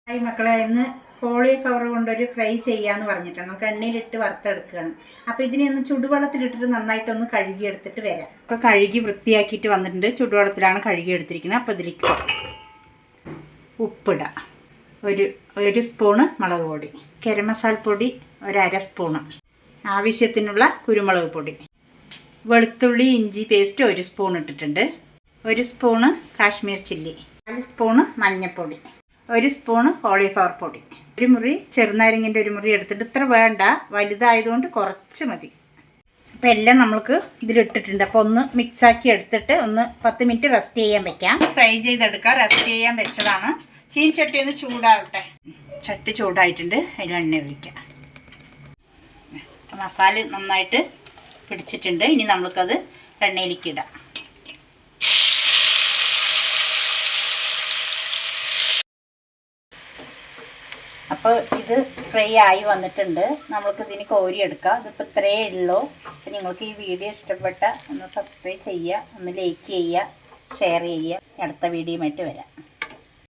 Hi മക്കളെ, ഇന്ന് cauliflower കൊണ്ടൊരു ഫ്രൈ ചെയ്യാന്ന് പറഞ്ഞിട്ടാണ്. നമുക്ക് എണ്ണയിലിട്ട് വറുത്തെടുക്കുകയാണ്. അപ്പോൾ ഇതിനെ ഒന്ന് ചുടുവെള്ളത്തിലിട്ടിട്ട് നന്നായിട്ടൊന്ന് കഴുകിയെടുത്തിട്ട് വരാം. ഇപ്പോൾ കഴുകി വൃത്തിയാക്കിയിട്ട് വന്നിട്ടുണ്ട്. ചുടുവെള്ളത്തിലാണ് കഴുകിയെടുത്തിരിക്കുന്നത്. അപ്പോൾ ഇതിലേക്ക് ഉപ്പിടാം, ഒരു സ്പൂണ് മുളക് പൊടി, ഗരം മസാലപ്പൊടി അര സ്പൂണ്, ആവശ്യത്തിനുള്ള കുരുമുളക് പൊടി, വെളുത്തുള്ളി ഇഞ്ചി പേസ്റ്റ് 1 സ്പൂൺ ഇട്ടിട്ടുണ്ട്, 1 സ്പൂണ് കാശ്മീർ ചില്ലി, 4 സ്പൂണ് മഞ്ഞൾപ്പൊടി, 1 സ്പൂണ് കോളിഫ്ലവർ പൊടി, ഒരു മുറി ചെറുനാരങ്ങൻ്റെ ഒരു മുറി എടുത്തിട്ട്, ഇത്ര വേണ്ട, വലുതായതുകൊണ്ട് കുറച്ച് മതി. അപ്പോൾ എല്ലാം നമ്മൾക്ക് ഇതിലിട്ടിട്ടുണ്ട്. അപ്പോൾ ഒന്ന് മിക്സാക്കി എടുത്തിട്ട് ഒന്ന് 10 മിനിറ്റ് റെസ്റ്റ് ചെയ്യാൻ വെക്കാം. ഫ്രൈ ചെയ്തെടുക്കാം. റെസ്റ്റ് ചെയ്യാൻ വെച്ചതാണ്. ചീനിച്ചട്ടി ഒന്ന് ചൂടാവട്ടെ. ചട്ടി ചൂടായിട്ടുണ്ട്. അതിൽ എണ്ണ ഒഴിക്കാം. മസാല നന്നായിട്ട് പിടിച്ചിട്ടുണ്ട്. ഇനി നമ്മൾക്കത് എണ്ണയിലേക്ക് ഇടാം. അപ്പോൾ ഇത് ഫ്രൈ ആയി വന്നിട്ടുണ്ട്. നമ്മൾക്ക് ഇതിന് കോരിയെടുക്കാം. ഇതിപ്പോൾ ഇത്രയേ ഉള്ളൂ. അപ്പോൾ നിങ്ങൾക്ക് ഈ വീഡിയോ ഇഷ്ടപ്പെട്ട ഒന്ന് സബ്സ്ക്രൈബ് ചെയ്യുക, ഒന്ന് ലൈക്ക് ചെയ്യുക, ഷെയർ ചെയ്യുക. അടുത്ത വീഡിയോയുമായിട്ട് വരാം.